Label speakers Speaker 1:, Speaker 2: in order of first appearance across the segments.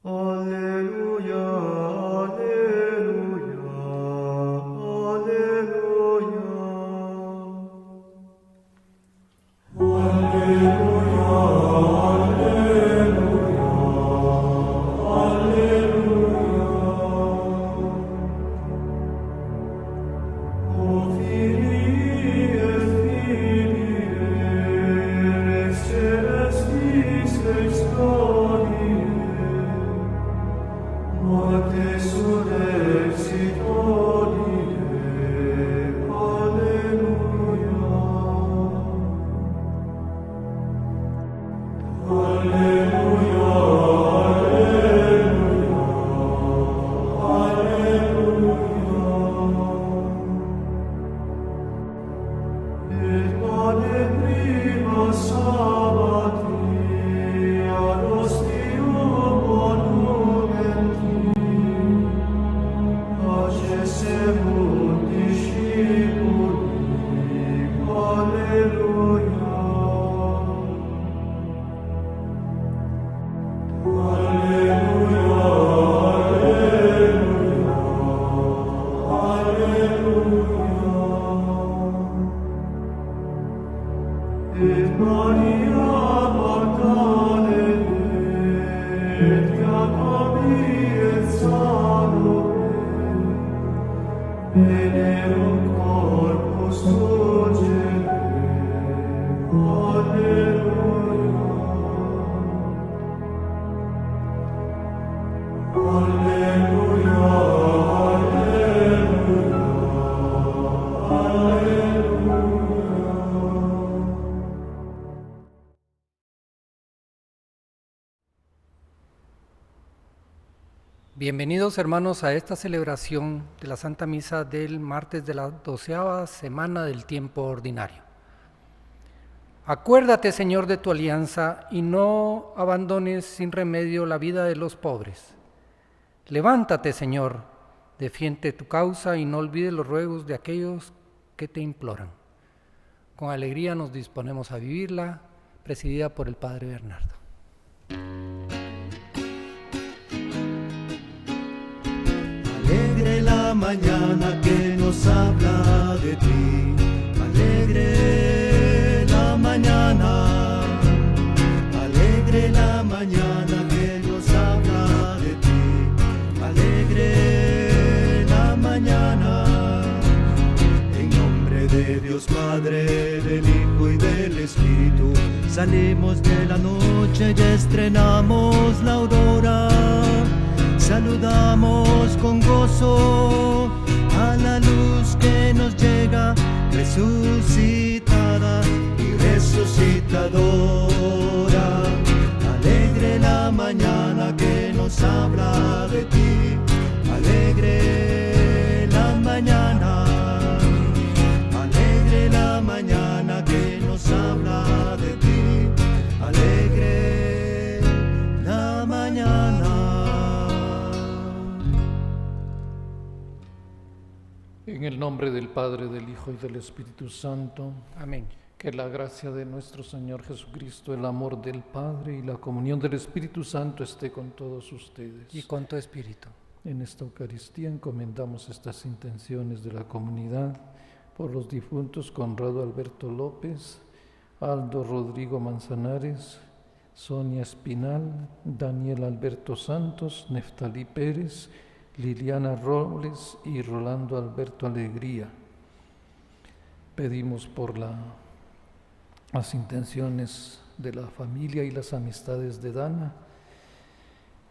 Speaker 1: Alleluia, alleluia, alleluia. Alleluia, alleluia, alleluia. O Filii et Filiae, ex celestis ex glorie, morte surrexit hodie, alleluia. Alleluia, alleluia, alleluia. Et pane prima sabbati ad ostium monumenti accessemunt discipuli, alleluia. Alleluia, alleluia, alleluia. Et Maria Magdalene, et Jacobi et Salome, venerunt corpus fulgere, alleluia. Alleluia, alleluia, alleluia.
Speaker 2: Bienvenidos hermanos a esta celebración de la Santa Misa del martes de la 12ª semana del tiempo ordinario. Acuérdate, Señor, de tu alianza y no abandones sin remedio la vida de los pobres. Levántate, Señor, defiende tu causa y no olvides los ruegos de aquellos que te imploran. Con alegría nos disponemos a vivirla, presidida por el Padre Bernardo.
Speaker 3: Alegre la mañana que nos habla de ti, alegre la mañana que nos habla de ti, alegre la mañana, en nombre de Dios Padre, del Hijo y del Espíritu, salimos de la noche y estrenamos la aurora. Saludamos con gozo a la luz que nos llega, resucitada y resucitadora. Alegre la mañana que nos habla de ti, alegre la mañana que nos habla de ti, alegre la mañana.
Speaker 4: En el nombre del Padre, del Hijo y del Espíritu Santo.
Speaker 2: Amén.
Speaker 4: Que la gracia de nuestro Señor Jesucristo, el amor del Padre y la comunión del Espíritu Santo esté con todos ustedes.
Speaker 2: Y con tu espíritu.
Speaker 4: En esta Eucaristía encomendamos estas intenciones de la comunidad por los difuntos Conrado Alberto López, Aldo Rodrigo Manzanares, Sonia Espinal, Daniel Alberto Santos, Neftalí Pérez, Liliana Robles y Rolando Alberto Alegría. Pedimos por las intenciones de la familia y las amistades de Dana,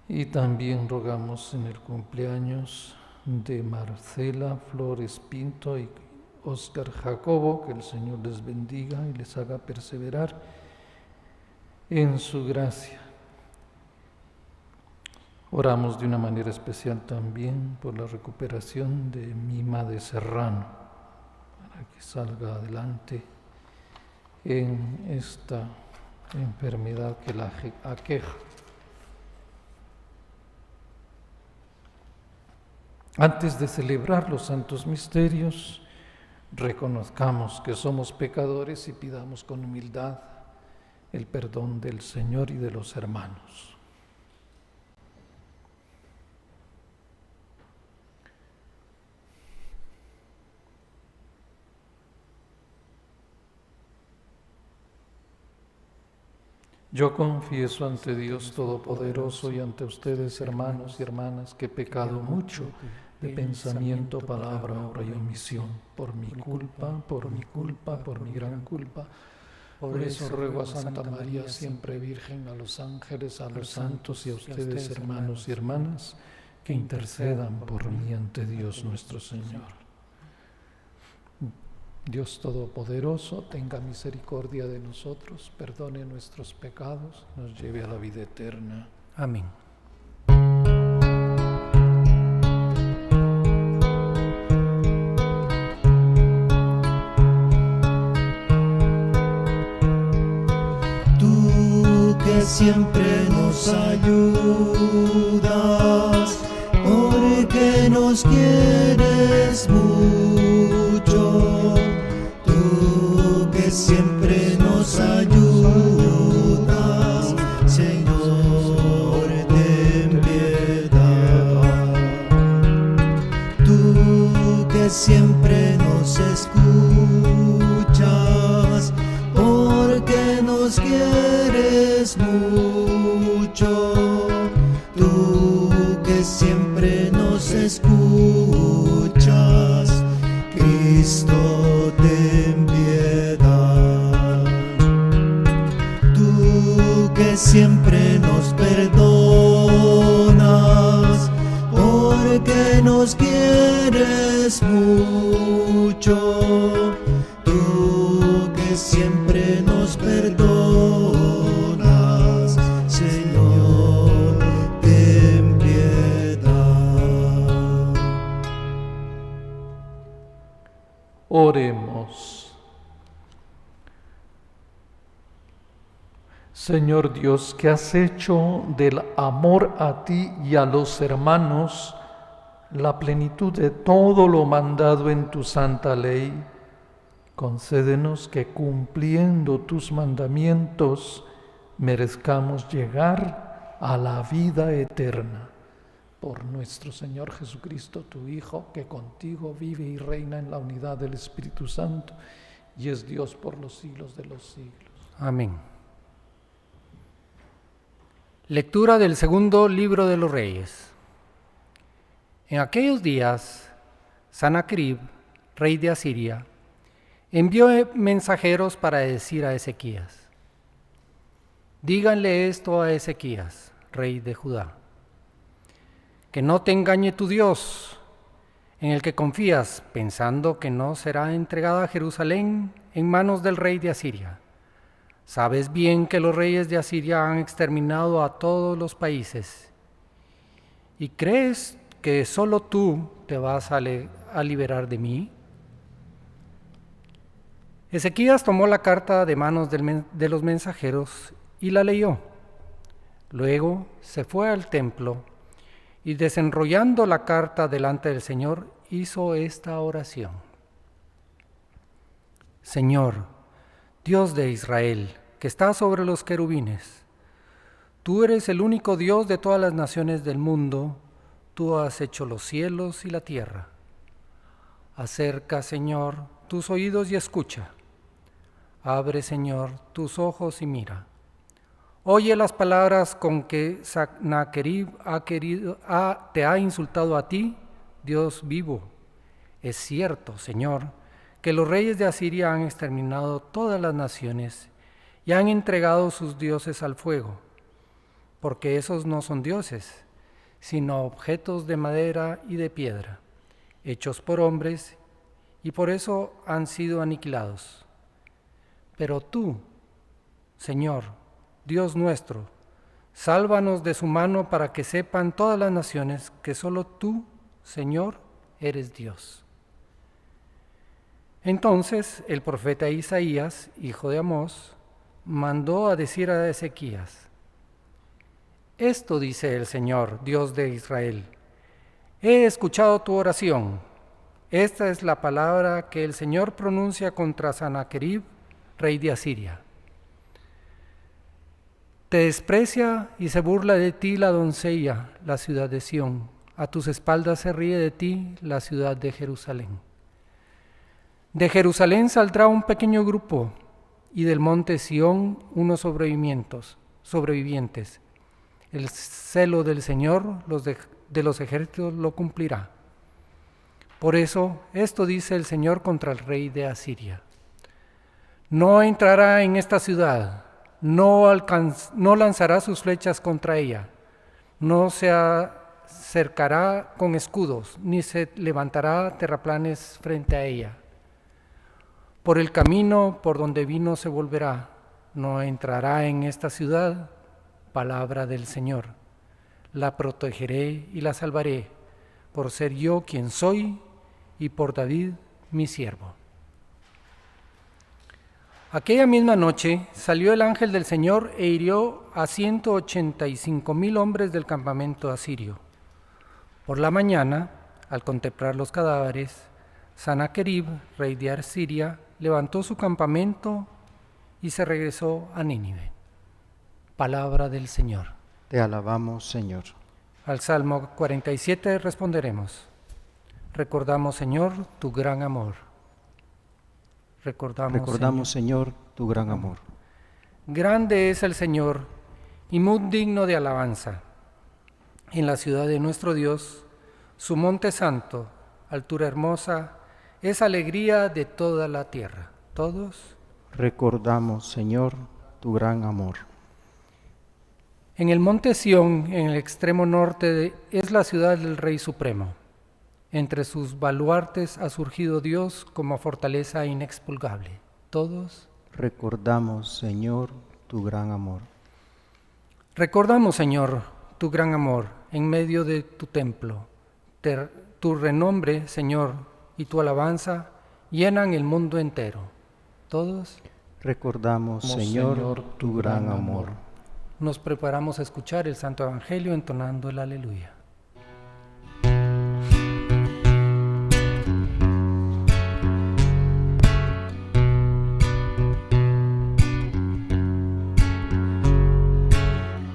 Speaker 4: y también rogamos en el cumpleaños de Marcela Flores Pinto y Óscar Jacobo, que el Señor les bendiga y les haga perseverar en su gracia. Oramos de una manera especial también por la recuperación de Mima de Serrano, para que salga adelante en esta enfermedad que la aqueja. Antes de celebrar los santos misterios, reconozcamos que somos pecadores y pidamos con humildad el perdón del Señor y de los hermanos. Yo confieso ante Dios Todopoderoso y ante ustedes, hermanos y hermanas, que he pecado mucho de pensamiento, palabra, obra y omisión, por mi culpa, por mi gran culpa. Por eso ruego a Santa María, siempre Virgen, a los ángeles, a los santos y a ustedes, hermanos y hermanas, que intercedan por mí ante Dios nuestro Señor. Dios Todopoderoso, tenga misericordia de nosotros, perdone nuestros pecados, nos lleve a la vida eterna.
Speaker 2: Amén.
Speaker 3: Tú que siempre nos ayudas, porque nos quieres mucho. Tú que siempre nos ayudas, Señor, ten piedad. Tú que siempre nos escuchas, porque nos quieres mucho. Tú que siempre nos escuchas, Cristo, ten piedad. Tú que siempre nos perdonas, porque nos quieres mucho. Tú que siempre nos perdonas, Señor, ten piedad.
Speaker 4: Oremos. Señor Dios, que has hecho del amor a ti y a los hermanos la plenitud de todo lo mandado en tu santa ley, concédenos que cumpliendo tus mandamientos merezcamos llegar a la vida eterna. Por nuestro Señor Jesucristo, tu Hijo, que contigo vive y reina en la unidad del Espíritu Santo y es Dios por los siglos de los siglos.
Speaker 2: Amén. Lectura del segundo libro de los Reyes. En aquellos días, Sanaquerib, rey de Asiria, envió mensajeros para decir a Ezequías: díganle esto a Ezequías, rey de Judá: que no te engañe tu Dios, en el que confías, pensando que no será entregada Jerusalén en manos del rey de Asiria. Sabes bien que los reyes de Asiria han exterminado a todos los países, y crees que solo tú te vas a liberar de mí. Ezequías tomó la carta de manos de los mensajeros y la leyó. Luego se fue al templo y, desenrollando la carta delante del Señor, hizo esta oración: Señor, Dios de Israel, que está sobre los querubines, tú eres el único Dios de todas las naciones del mundo. Tú has hecho los cielos y la tierra. Acerca, Señor, tus oídos y escucha. Abre, Señor, tus ojos y mira. Oye las palabras con que Sanaquerib te ha insultado a ti, Dios vivo. Es cierto, Señor, que los reyes de Asiria han exterminado todas las naciones y han entregado sus dioses al fuego, porque esos no son dioses, sino objetos de madera y de piedra, hechos por hombres, y por eso han sido aniquilados. Pero tú, Señor, Dios nuestro, sálvanos de su mano para que sepan todas las naciones que solo tú, Señor, eres Dios. Entonces el profeta Isaías, hijo de Amós, mandó a decir a Ezequías: esto dice el Señor, Dios de Israel: he escuchado tu oración. Esta es la palabra que el Señor pronuncia contra Sanaquerib, rey de Asiria. Te desprecia y se burla de ti la doncella, la ciudad de Sión. A tus espaldas se ríe de ti la ciudad de Jerusalén. De Jerusalén saldrá un pequeño grupo, y del monte Sión unos sobrevivientes. sobrevivientes. El celo del Señor de los ejércitos lo cumplirá. Por eso, esto dice el Señor contra el rey de Asiria: no entrará en esta ciudad, no lanzará sus flechas contra ella, no se acercará con escudos, ni se levantará terraplanes frente a ella. Por el camino por donde vino se volverá, no entrará en esta ciudad. Palabra del Señor. La protegeré y la salvaré, por ser yo quien soy y por David mi siervo. Aquella misma noche salió el ángel del Señor e hirió a 185,000 hombres del campamento asirio. Por la mañana, al contemplar los cadáveres, Sanaquerib, rey de Asiria, levantó su campamento y se regresó a Nínive. Palabra del Señor.
Speaker 5: Te alabamos, Señor.
Speaker 2: Al Salmo 47 responderemos: recordamos, Señor, tu gran amor.
Speaker 5: Recordamos, Señor, tu gran amor.
Speaker 2: Grande es el Señor y muy digno de alabanza. En la ciudad de nuestro Dios, su monte santo, altura hermosa, es alegría de toda la tierra. Todos.
Speaker 5: Recordamos, Señor, tu gran amor.
Speaker 2: En el monte Sión, en el extremo norte, es la ciudad del Rey Supremo. Entre sus baluartes ha surgido Dios como fortaleza inexpugnable. Todos.
Speaker 5: Recordamos, Señor, tu gran amor.
Speaker 2: Recordamos, Señor, tu gran amor en medio de tu templo. Tu renombre, Señor, y tu alabanza llenan el mundo entero. Todos.
Speaker 5: Recordamos, Señor, tu gran amor.
Speaker 2: Nos preparamos a escuchar el Santo Evangelio entonando el Aleluya.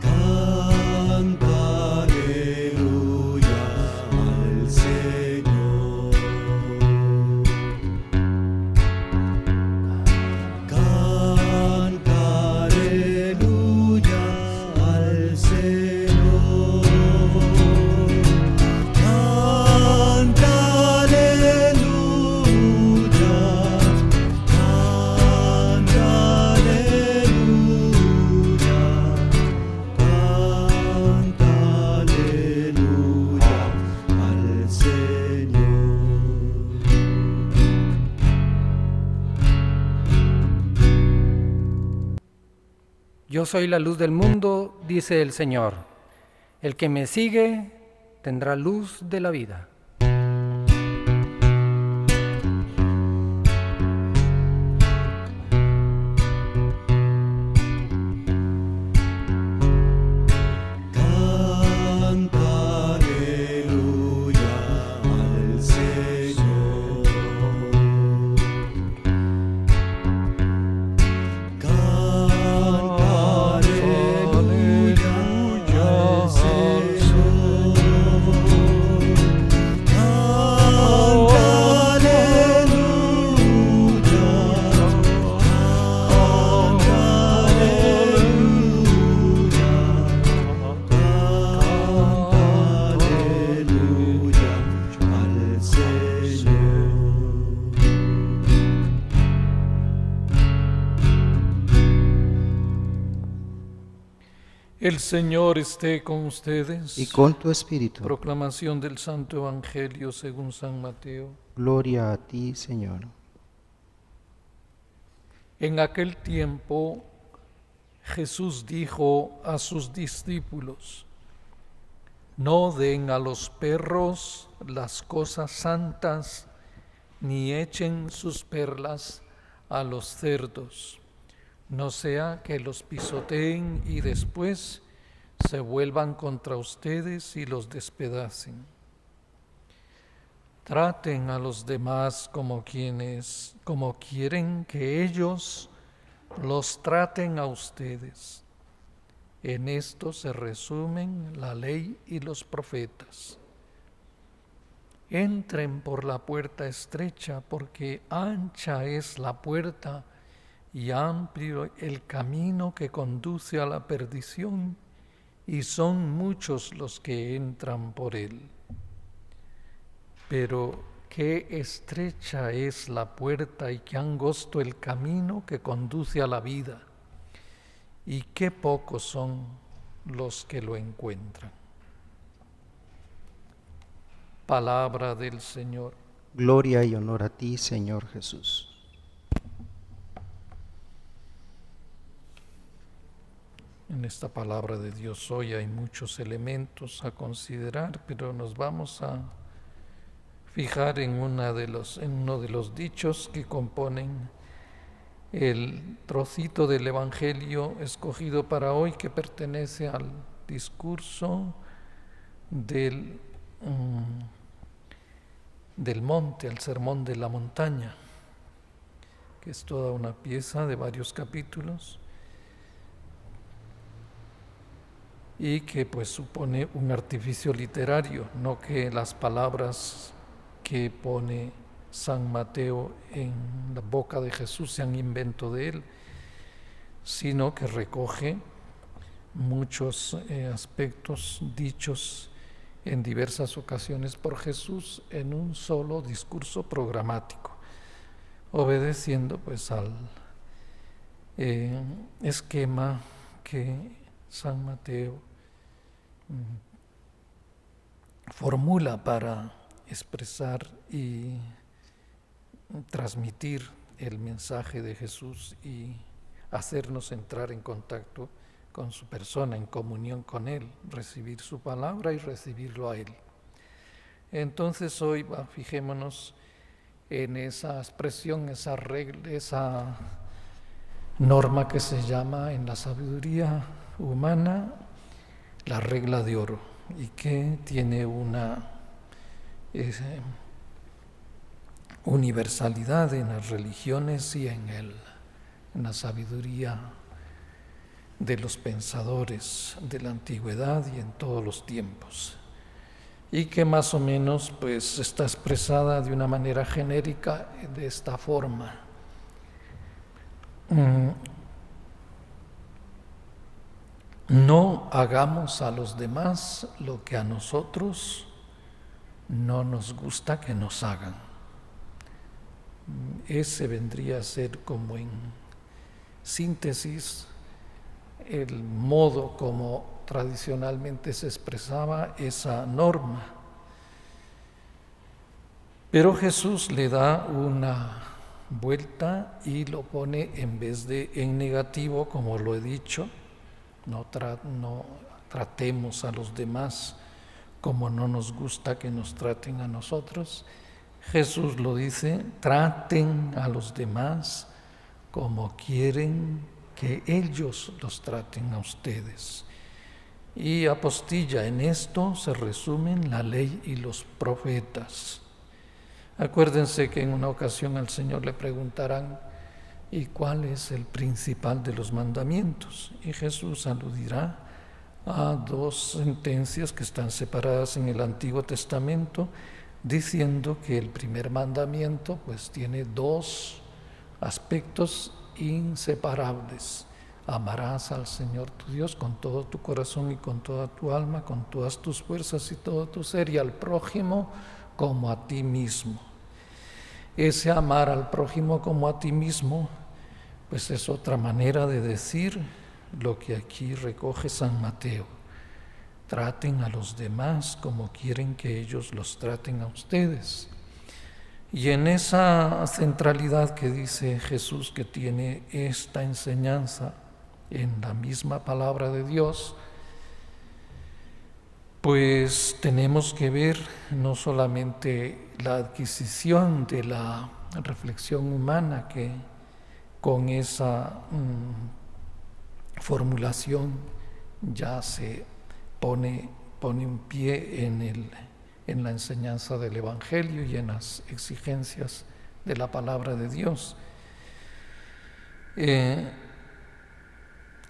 Speaker 3: Canta aleluya al Señor. Canta aleluya al Señor. Canta aleluya. Canta aleluya. Canta aleluya al Señor.
Speaker 2: Yo soy la luz del mundo, dice el Señor. El que me sigue tendrá luz de la vida.
Speaker 3: Canta aleluya al Señor. Canta aleluya al Señor. Canta aleluya. Canta aleluya. Canta aleluya al Señor.
Speaker 4: El Señor esté con ustedes.
Speaker 5: Y con tu espíritu.
Speaker 4: Proclamación del Santo Evangelio según San Mateo.
Speaker 5: Gloria a ti, Señor.
Speaker 4: En aquel tiempo Jesús dijo a sus discípulos: no den a los perros las cosas santas, ni echen sus perlas a los cerdos, no sea que los pisoteen y después se vuelvan contra ustedes y los despedacen. Traten a los demás como quieren que ellos los traten a ustedes. En esto se resumen la ley y los profetas. Entren por la puerta estrecha, porque ancha es la puerta y amplio el camino que conduce a la perdición, y son muchos los que entran por él. Pero qué estrecha es la puerta y qué angosto el camino que conduce a la vida, y qué pocos son los que lo encuentran. Palabra del Señor.
Speaker 5: Gloria y honor a ti, Señor Jesús.
Speaker 4: En esta palabra de Dios hoy hay muchos elementos a considerar, pero nos vamos a fijar en uno de los dichos que componen el trocito del Evangelio escogido para hoy, que pertenece al discurso del monte, al sermón de la montaña, que es toda una pieza de varios capítulos y que pues supone un artificio literario, no que las palabras que pone San Mateo en la boca de Jesús sean invento de él, sino que recoge muchos aspectos dichos en diversas ocasiones por Jesús en un solo discurso programático, obedeciendo pues al esquema que San Mateo formula para expresar y transmitir el mensaje de Jesús y hacernos entrar en contacto con su persona, en comunión con Él, recibir su palabra y recibirlo a Él. Entonces hoy fijémonos en esa expresión, esa regla, esa norma que se llama en la sabiduría humana la regla de oro, y que tiene una universalidad en las religiones y en la sabiduría de los pensadores de la antigüedad y en todos los tiempos, y que más o menos pues está expresada de una manera genérica de esta forma. No hagamos a los demás lo que a nosotros no nos gusta que nos hagan. Ese vendría a ser, como en síntesis, el modo como tradicionalmente se expresaba esa norma. Pero Jesús le da una vuelta y lo pone, en vez de en negativo, como lo he dicho, no tratemos a los demás como no nos gusta que nos traten a nosotros. Jesús lo dice: traten a los demás como quieren que ellos los traten a ustedes. Y apostilla: en esto se resumen la ley y los profetas. Acuérdense que en una ocasión al Señor le preguntarán: ¿y cuál es el principal de los mandamientos? Y Jesús aludirá a dos sentencias que están separadas en el Antiguo Testamento, diciendo que el primer mandamiento pues tiene dos aspectos inseparables: amarás al Señor tu Dios con todo tu corazón y con toda tu alma, con todas tus fuerzas y todo tu ser, y al prójimo como a ti mismo. Ese amar al prójimo como a ti mismo pues es otra manera de decir lo que aquí recoge San Mateo: traten a los demás como quieren que ellos los traten a ustedes. Y en esa centralidad que dice Jesús que tiene esta enseñanza en la misma palabra de Dios, pues tenemos que ver no solamente la adquisición de la reflexión humana, que con esa formulación ya se pone un pie en la enseñanza del Evangelio y en las exigencias de la palabra de Dios,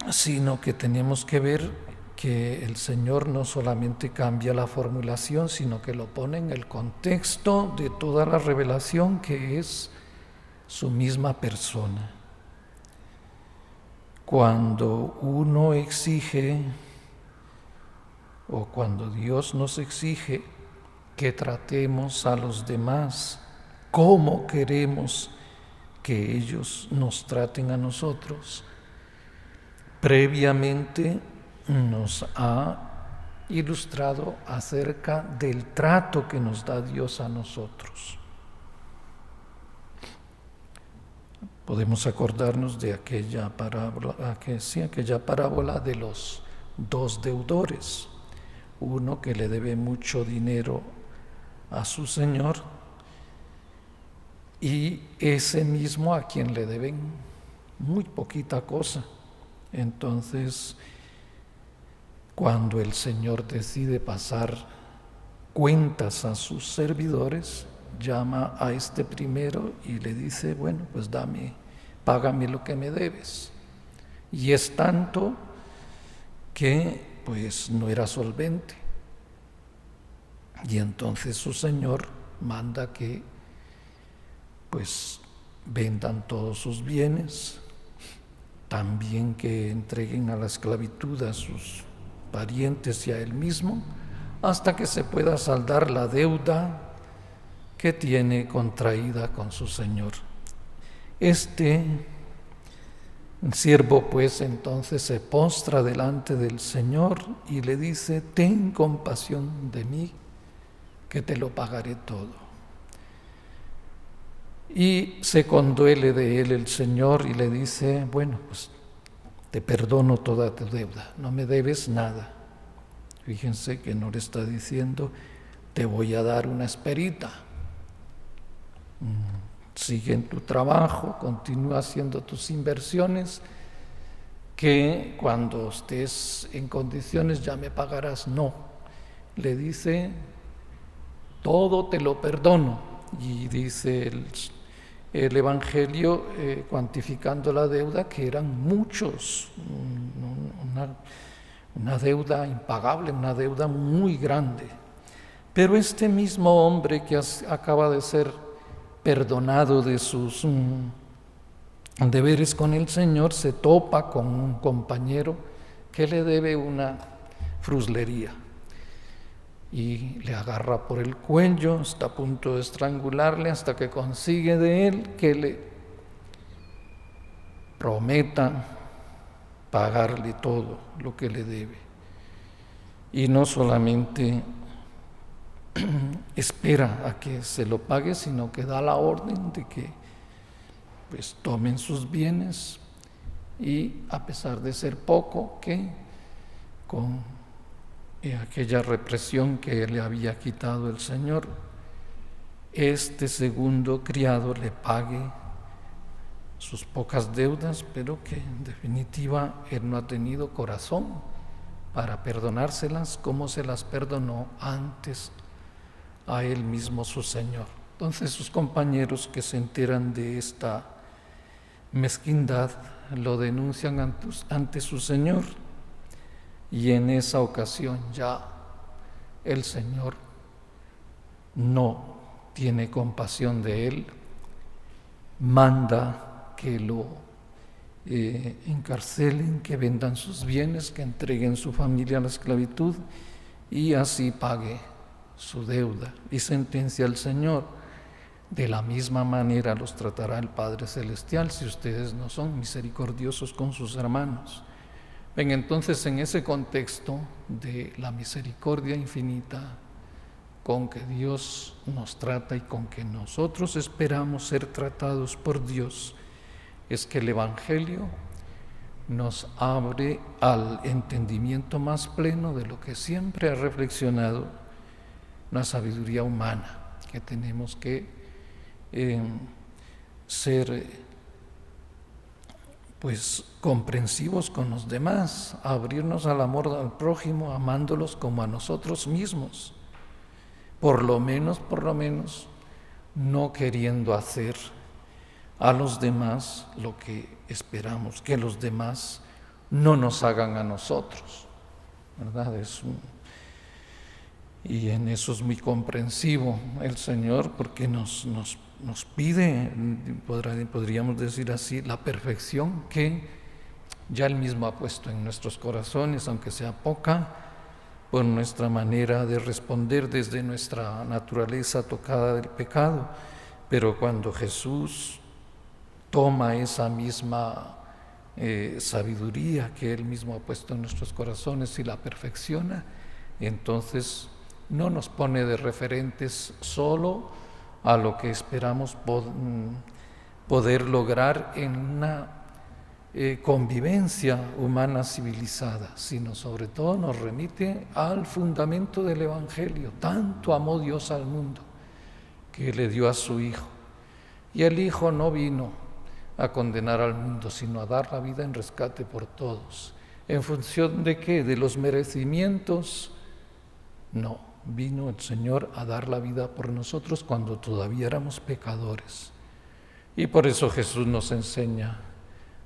Speaker 4: sino que tenemos que ver que el Señor no solamente cambia la formulación, sino que lo pone en el contexto de toda la revelación, que es su misma persona. cuando uno exige o cuando Dios nos exige que tratemos a los demás como queremos que ellos nos traten a nosotros, previamente nos ha ilustrado acerca del trato que nos da Dios a nosotros. Podemos acordarnos de aquella parábola de los dos deudores, uno que le debe mucho dinero a su señor y ese mismo a quien le deben muy poquita cosa. Entonces, cuando el Señor decide pasar cuentas a sus servidores, llama a este primero y le dice, bueno, pues págame lo que me debes. Y es tanto que pues no era solvente. Y entonces su señor manda que pues vendan todos sus bienes, también que entreguen a la esclavitud a sus parientes y a él mismo, hasta que se pueda saldar la deuda que tiene contraída con su señor. Este siervo pues entonces se postra delante del Señor y le dice, ten compasión de mí, que te lo pagaré todo. Y se conduele de él el Señor y le dice, bueno, pues te perdono toda tu deuda, no me debes nada. Fíjense que no le está diciendo, te voy a dar una esperita. Sigue en tu trabajo, continúa haciendo tus inversiones, que cuando estés en condiciones ya me pagarás. No, le dice, todo te lo perdono. Y dice el Evangelio, cuantificando la deuda, que eran muchos, una deuda impagable, una deuda muy grande. Pero este mismo hombre que acaba de ser perdonado de sus deberes con el Señor, se topa con un compañero que le debe una fruslería y le agarra por el cuello, está a punto de estrangularle hasta que consigue de él que le prometa pagarle todo lo que le debe. Y no solamente espera a que se lo pague, sino que da la orden de que pues tomen sus bienes y, a pesar de ser poco, que con aquella represión que le había quitado el Señor, este segundo criado le pague sus pocas deudas, pero que en definitiva él no ha tenido corazón para perdonárselas como se las perdonó antes a él mismo su Señor. Entonces sus compañeros, que se enteran de esta mezquindad, lo denuncian ante su Señor, y en esa ocasión ya el Señor no tiene compasión de él, manda que lo encarcelen, que vendan sus bienes, que entreguen su familia a la esclavitud y así pague su deuda. Y sentencia al Señor, de la misma manera los tratará el Padre Celestial si ustedes no son misericordiosos con sus hermanos. Ven, entonces, en ese contexto de la misericordia infinita con que Dios nos trata y con que nosotros esperamos ser tratados por Dios, es que el Evangelio nos abre al entendimiento más pleno de lo que siempre ha reflexionado la sabiduría humana, que tenemos que ser pues comprensivos con los demás, abrirnos al amor al prójimo, amándolos como a nosotros mismos, por lo menos no queriendo hacer a los demás lo que esperamos que los demás no nos hagan a nosotros, ¿verdad? Y en eso es muy comprensivo el Señor, porque nos pide, podríamos decir así, la perfección que ya Él mismo ha puesto en nuestros corazones, aunque sea poca, por nuestra manera de responder desde nuestra naturaleza tocada del pecado. Pero cuando Jesús toma esa misma sabiduría que Él mismo ha puesto en nuestros corazones y la perfecciona, entonces no nos pone de referentes solo a lo que esperamos poder lograr en una convivencia humana civilizada, sino sobre todo nos remite al fundamento del Evangelio. Tanto amó Dios al mundo que le dio a su Hijo, y el Hijo no vino a condenar al mundo, sino a dar la vida en rescate por todos. ¿En función de qué? ¿De los merecimientos? No, vino el Señor a dar la vida por nosotros cuando todavía éramos pecadores. Y por eso Jesús nos enseña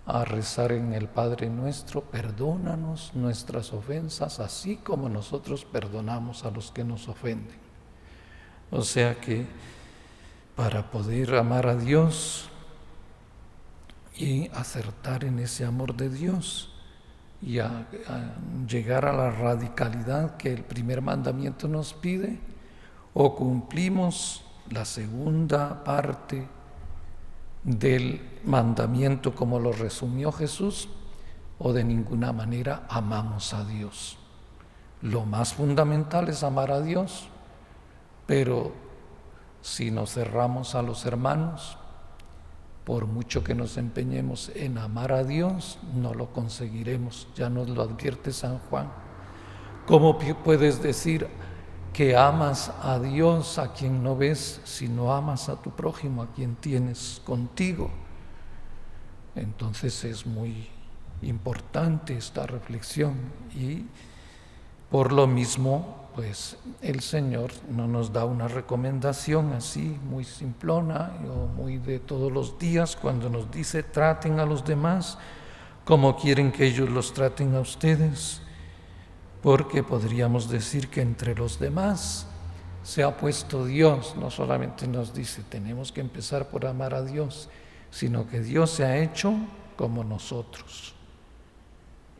Speaker 4: a rezar en el Padre Nuestro: perdónanos nuestras ofensas, así como nosotros perdonamos a los que nos ofenden. O sea que para poder amar a Dios y acertar en ese amor de Dios y a llegar a la radicalidad que el primer mandamiento nos pide, o cumplimos la segunda parte del mandamiento como lo resumió Jesús, o de ninguna manera amamos a Dios. Lo más fundamental es amar a Dios, pero si nos cerramos a los hermanos, por mucho que nos empeñemos en amar a Dios, no lo conseguiremos. Ya nos lo advierte San Juan. ¿Cómo puedes decir que amas a Dios a quien no ves si no amas a tu prójimo, a quien tienes contigo? Entonces es muy importante esta reflexión, y por lo mismo pues el Señor no nos da una recomendación así muy simplona o muy de todos los días cuando nos dice: traten a los demás como quieren que ellos los traten a ustedes, porque podríamos decir que entre los demás se ha puesto Dios. No solamente nos dice tenemos que empezar por amar a Dios, sino que Dios se ha hecho como nosotros.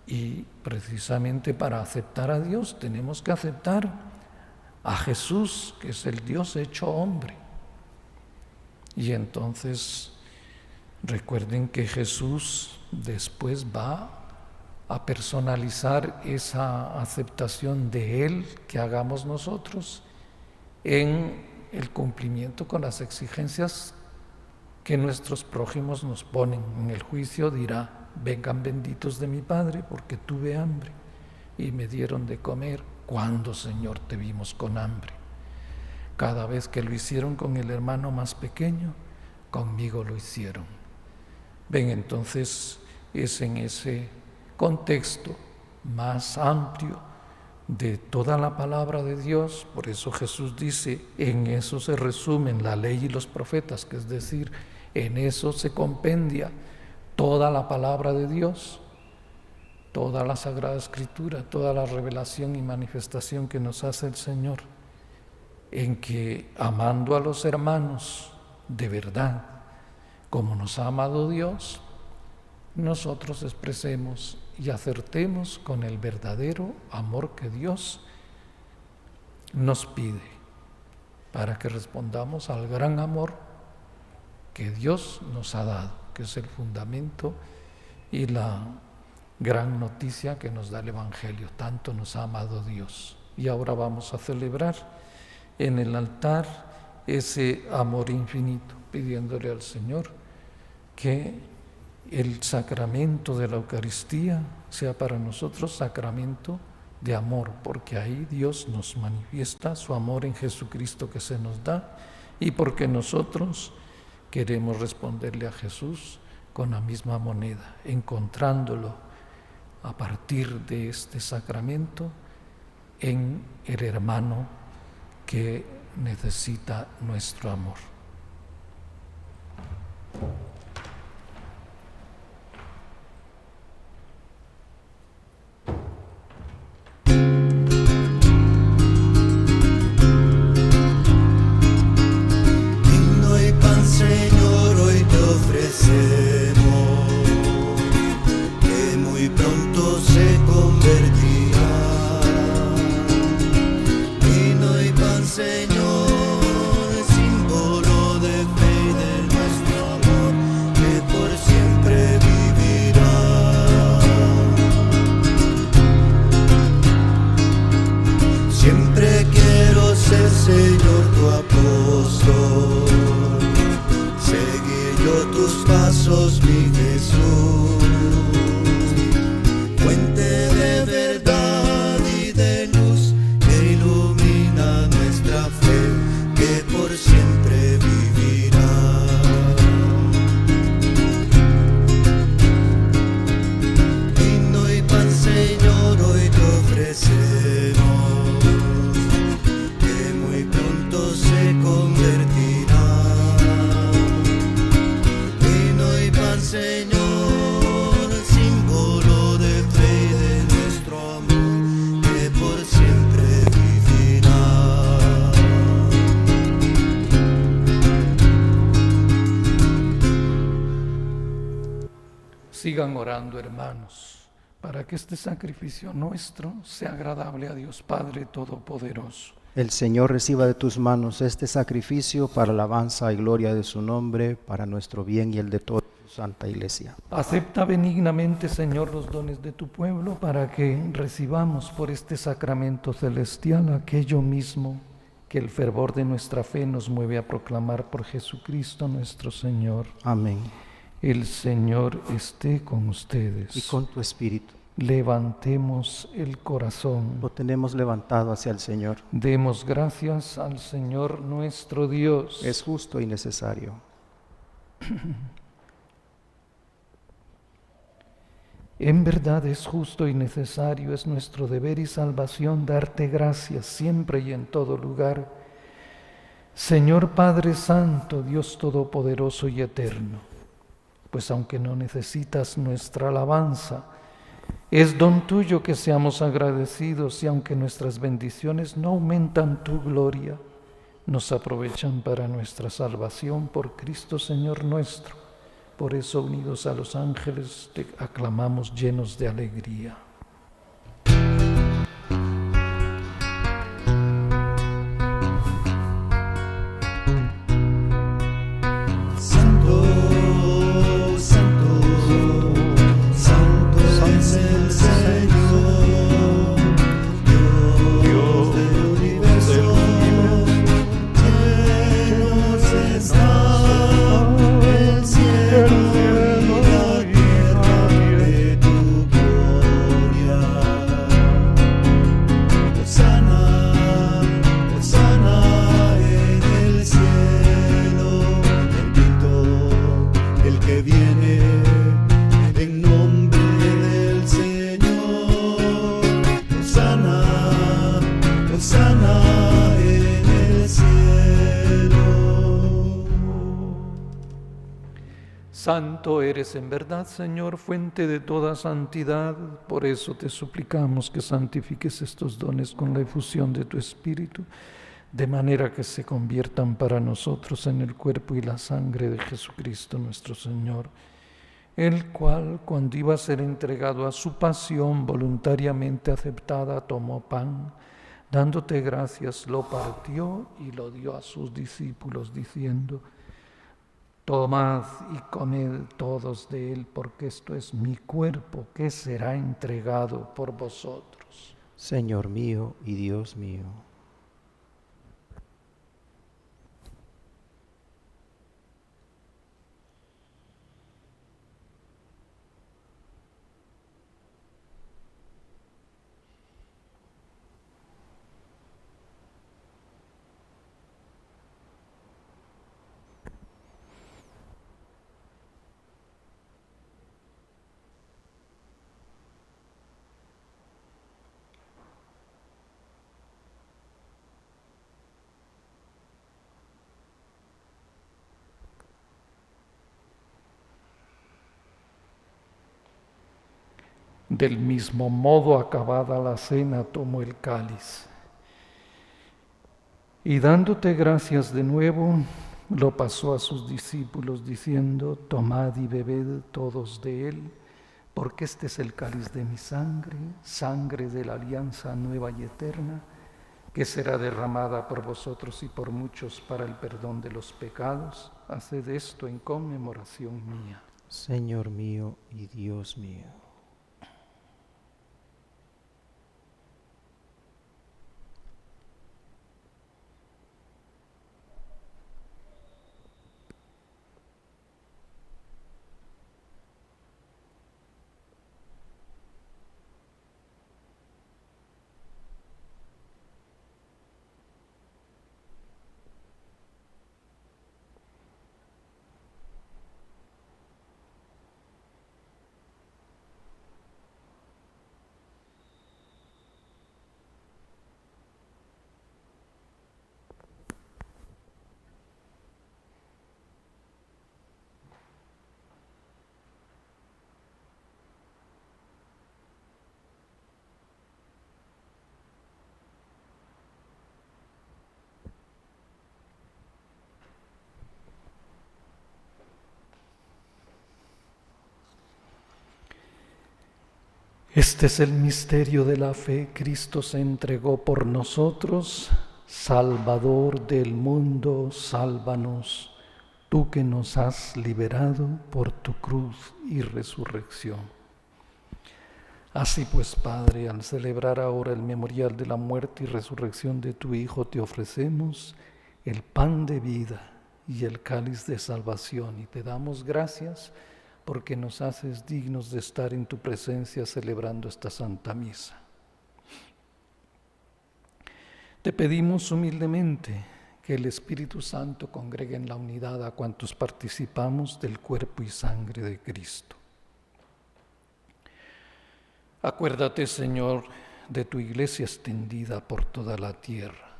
Speaker 4: Y precisamente para aceptar a Dios tenemos que aceptar a Jesús, que es el Dios hecho hombre. Y entonces recuerden que Jesús después va a personalizar esa aceptación de Él que hagamos nosotros en el cumplimiento con las exigencias que nuestros prójimos nos ponen. En el juicio dirá: vengan benditos de mi Padre, porque tuve hambre y me dieron de comer. ¿Cuándo, Señor, te vimos con hambre? Cada vez que lo hicieron con el hermano más pequeño, conmigo lo hicieron. Ven, entonces es en ese contexto más amplio de toda la palabra de Dios. Por eso Jesús dice: en eso se resumen la ley y los profetas, que es decir, en eso se compendia toda la palabra de Dios, toda la Sagrada Escritura, toda la revelación y manifestación que nos hace el Señor, en que amando a los hermanos de verdad, como nos ha amado Dios, nosotros expresemos y acertemos con el verdadero amor que Dios nos pide, para que respondamos al gran amor que Dios nos ha dado, que es el fundamento y la gran noticia que nos da el Evangelio. Tanto nos ha amado Dios. Y ahora vamos a celebrar en el altar ese amor infinito, pidiéndole al Señor que el sacramento de la Eucaristía sea para nosotros sacramento de amor, porque ahí Dios nos manifiesta su amor en Jesucristo que se nos da, y porque nosotros queremos responderle a Jesús con la misma moneda, encontrándolo a partir de este sacramento en el hermano que necesita nuestro amor.
Speaker 3: Señor, hoy te ofrecemos, que muy Sigo tus pasos, mi Jesús, fuente de verdad y de luz que ilumina nuestra fe, que por siempre vivirá. Vino y pan, Señor, hoy te ofrecemos, que muy pronto se convertirá. Vino y pan, Señor, símbolo de fe y de nuestro amor, que por siempre vivirá.
Speaker 4: Sigan orando, hermanos, para que este sacrificio nuestro sea agradable a Dios Padre Todopoderoso.
Speaker 5: El Señor reciba de tus manos este sacrificio para alabanza y gloria de su nombre, para nuestro bien y el de toda su santa Iglesia.
Speaker 4: Acepta benignamente, Señor, los dones de tu pueblo, para que recibamos por este sacramento celestial aquello mismo que el fervor de nuestra fe nos mueve a proclamar por Jesucristo nuestro Señor.
Speaker 5: Amén.
Speaker 4: El Señor esté con ustedes.
Speaker 5: Y con tu espíritu.
Speaker 4: Levantemos el corazón.
Speaker 5: Lo tenemos levantado hacia el Señor.
Speaker 4: Demos gracias al Señor nuestro Dios.
Speaker 5: Es justo y necesario.
Speaker 4: En verdad es justo y necesario, es nuestro deber y salvación darte gracias siempre y en todo lugar. Señor Padre Santo, Dios Todopoderoso y Eterno, pues aunque no necesitas nuestra alabanza, es don tuyo que seamos agradecidos, y aunque nuestras bendiciones no aumentan tu gloria, nos aprovechan para nuestra salvación por Cristo Señor nuestro. Por eso, unidos a los ángeles, te aclamamos llenos de alegría.
Speaker 3: Santo, santo, santo es el Señor, Dios del universo, llenos está el cielo y la tierra de tu gloria. Hosana, hosana en el cielo, bendito el que viene en nombre del Señor. Hosana, hosana en el cielo.
Speaker 4: Santo eres en verdad, Señor, fuente de toda santidad. Por eso te suplicamos que santifiques estos dones con la efusión de tu Espíritu, de manera que se conviertan para nosotros en el cuerpo y la sangre de Jesucristo nuestro Señor, el cual, cuando iba a ser entregado a su pasión voluntariamente aceptada, tomó pan, dándote gracias, lo partió y lo dio a sus discípulos, diciendo: tomad y comed todos de él, porque esto es mi cuerpo que será entregado por vosotros.
Speaker 5: Señor mío y Dios mío.
Speaker 4: Del mismo modo, acabada la cena, tomó el cáliz y, dándote gracias de nuevo, lo pasó a sus discípulos, diciendo: tomad y bebed todos de él, porque este es el cáliz de mi sangre, sangre de la alianza nueva y eterna, que será derramada por vosotros y por muchos para el perdón de los pecados. Haced esto en conmemoración mía.
Speaker 5: Señor mío y Dios mío.
Speaker 4: Este es el misterio de la fe. Cristo se entregó por nosotros. Salvador del mundo, sálvanos, tú que nos has liberado por tu cruz y resurrección. Así pues, Padre, al celebrar ahora el memorial de la muerte y resurrección de tu Hijo, te ofrecemos el pan de vida y el cáliz de salvación, y te damos gracias porque nos haces dignos de estar en tu presencia celebrando esta Santa Misa. Te pedimos humildemente que el Espíritu Santo congregue en la unidad a cuantos participamos del cuerpo y sangre de Cristo. Acuérdate, Señor, de tu iglesia extendida por toda la tierra,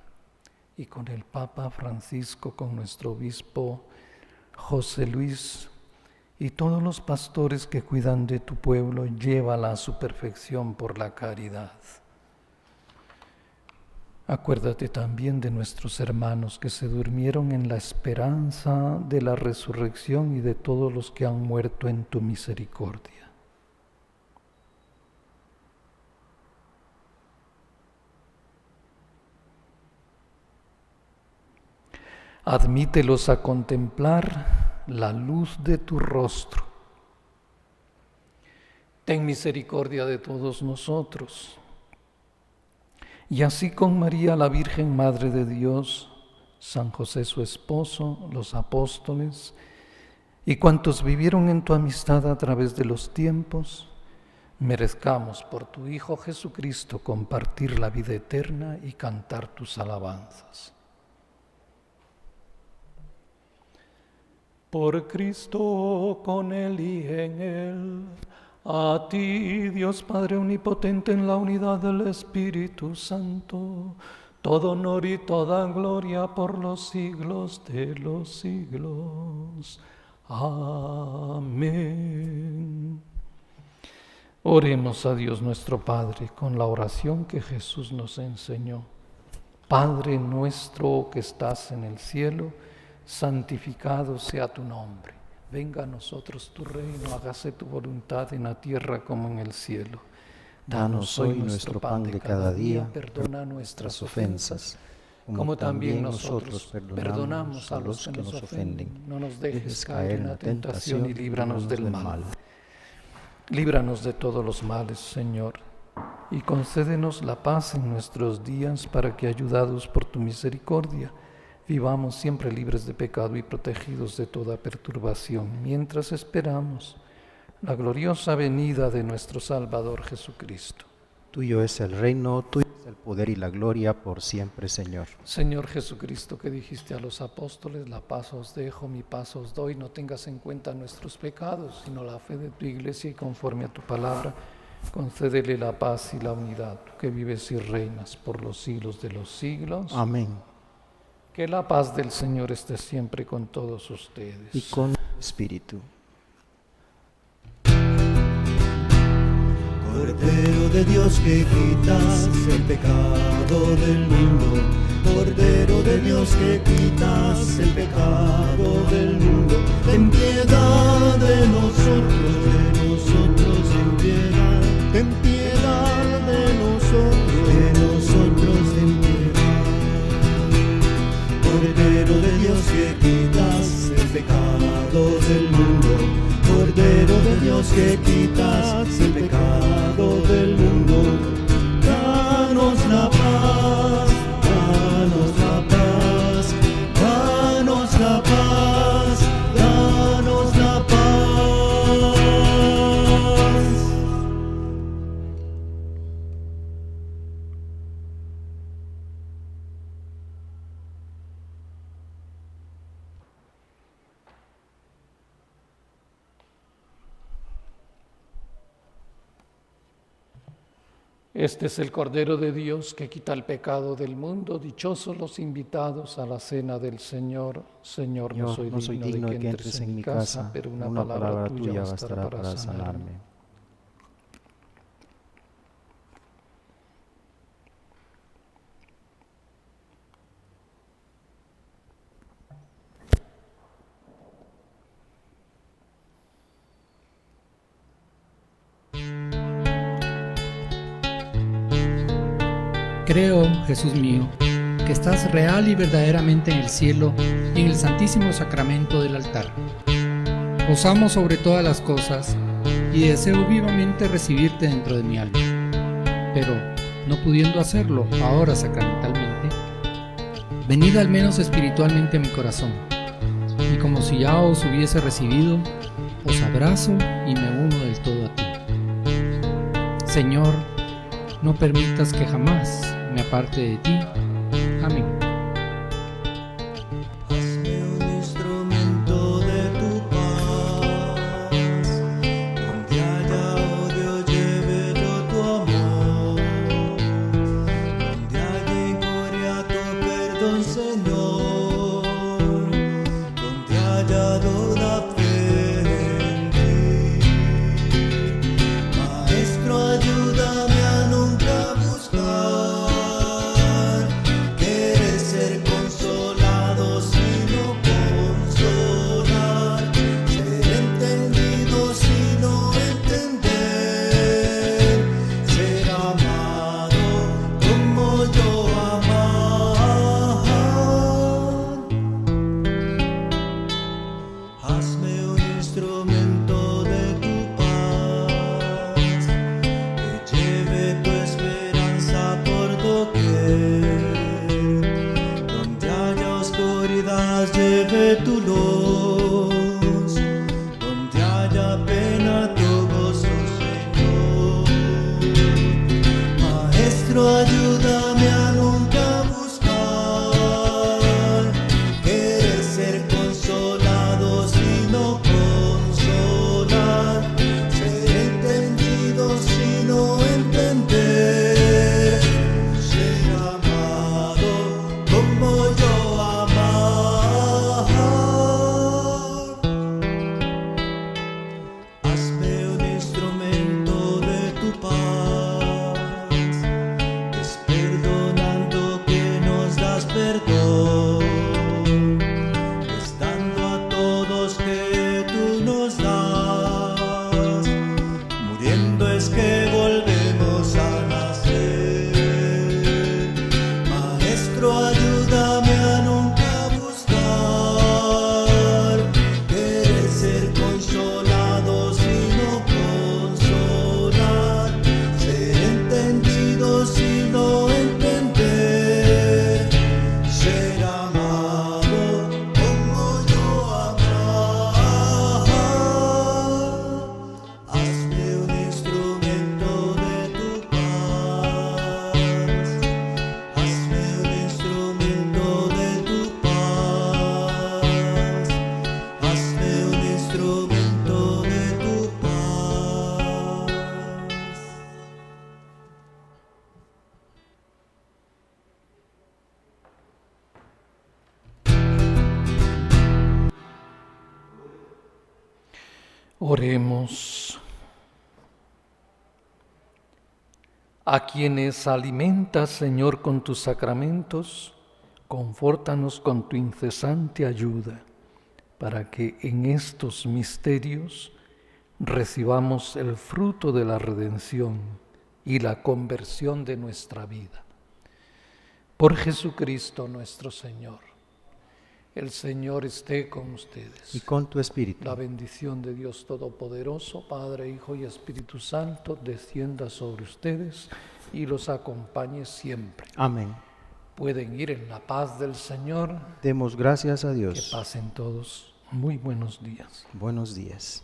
Speaker 4: y con el Papa Francisco, con nuestro obispo José Luis, y todos los pastores que cuidan de tu pueblo, llévala a su perfección por la caridad. Acuérdate también de nuestros hermanos que se durmieron en la esperanza de la resurrección y de todos los que han muerto en tu misericordia. Admítelos a contemplar la luz de tu rostro. Ten misericordia de todos nosotros. Y así con María, la Virgen Madre de Dios, San José su esposo, los apóstoles y cuantos vivieron en tu amistad a través de los tiempos, merezcamos por tu Hijo Jesucristo compartir la vida eterna y cantar tus alabanzas. Por Cristo, con Él y en Él, a ti, Dios Padre Omnipotente, en la unidad del Espíritu Santo, todo honor y toda gloria por los siglos de los siglos. Amén. Oremos a Dios nuestro Padre con la oración que Jesús nos enseñó. Padre nuestro que estás en el cielo, santificado sea tu nombre. Venga a nosotros tu reino, hágase tu voluntad en la tierra como en el cielo.
Speaker 5: Danos hoy nuestro pan de cada día,
Speaker 4: perdona nuestras
Speaker 5: ofensas,
Speaker 4: como también nosotros perdonamos a los que nos ofenden. No nos dejes caer en la tentación y líbranos del mal. Líbranos de todos los males, Señor, y concédenos la paz en nuestros días para que, ayudados por tu misericordia, vivamos siempre libres de pecado y protegidos de toda perturbación, mientras esperamos la gloriosa venida de nuestro Salvador Jesucristo.
Speaker 5: Tuyo es el reino, tuyo es el poder y la gloria por siempre, Señor.
Speaker 4: Señor Jesucristo, que dijiste a los apóstoles, la paz os dejo, mi paz os doy, no tengas en cuenta nuestros pecados, sino la fe de tu iglesia, y conforme a tu palabra, concédele la paz y la unidad, tú que vives y reinas por los siglos de los siglos.
Speaker 5: Amén.
Speaker 4: Que la paz del Señor esté siempre con todos ustedes.
Speaker 5: Y con tu espíritu.
Speaker 3: Cordero de Dios que quitas el pecado del mundo, Cordero de Dios que quitas el pecado del mundo, ten piedad de nosotros, ten piedad, ten piedad de nosotros, ten piedad. Cordero de Dios que quitas el pecado del mundo, Cordero de Dios que quitas el pecado del mundo, danos la paz, danos la paz, danos la paz, danos la paz.
Speaker 4: Este es el Cordero de Dios que quita el pecado del mundo. Dichosos los invitados a la cena del Señor. Señor, no soy digno de que entres en mi casa, pero una palabra tuya bastará para sanarme.
Speaker 2: Creo, Jesús mío, que estás real y verdaderamente en el cielo y en el santísimo sacramento del altar. Os amo sobre todas las cosas y deseo vivamente recibirte dentro de mi alma. Pero, no pudiendo hacerlo ahora sacramentalmente, venid al menos espiritualmente a mi corazón, y como si ya os hubiese recibido, os abrazo y me uno del todo a ti. Señor, no permitas que jamás me aparte de ti. Amén.
Speaker 3: Hazme un instrumento de tu paz, donde haya odio lleve yo tu amor, donde haya injuria tu perdón, Señor, donde haya duda fe en ti. Maestro, ayúdame a nunca buscar querer ser consolado, sino consolar, ser entendido, sino entender, ser amado como yo amar. Hazme un instrumento de tu paz, que lleve tu esperanza por doquier, donde haya oscuridad lleve tu luz, donde haya pena tu gozo, Señor. Maestro, ayúdame a nunca buscar querer ser consolado, sino consolar, ser entendido, sino entender, ser amado como yo amar. Hazme un instrumento de tu paz, es perdonando que nos das perdón, es dando a todos que tú nos das, muriendo es que volvemos a nacer. Maestro, ayúdame a nunca buscar querer ser consolado, sino consolar, ser entendido, sino entender, ser amado como yo amar. Hazme un instrumento de tu paz, hazme un instrumento de tu paz, hazme un instrumento de tu paz.
Speaker 4: Oremos. A quienes alimentas, Señor, con tus sacramentos, confórtanos con tu incesante ayuda, para que en estos misterios recibamos el fruto de la redención y la conversión de nuestra vida. Por Jesucristo nuestro Señor. El Señor esté con ustedes.
Speaker 5: Y con tu espíritu.
Speaker 4: La bendición de Dios Todopoderoso, Padre, Hijo y Espíritu Santo, descienda sobre ustedes y los acompañe siempre.
Speaker 5: Amén.
Speaker 4: Pueden ir en la paz del Señor.
Speaker 5: Demos gracias a
Speaker 4: Que
Speaker 5: Dios.
Speaker 4: pasen todos muy buenos días.
Speaker 5: Buenos días.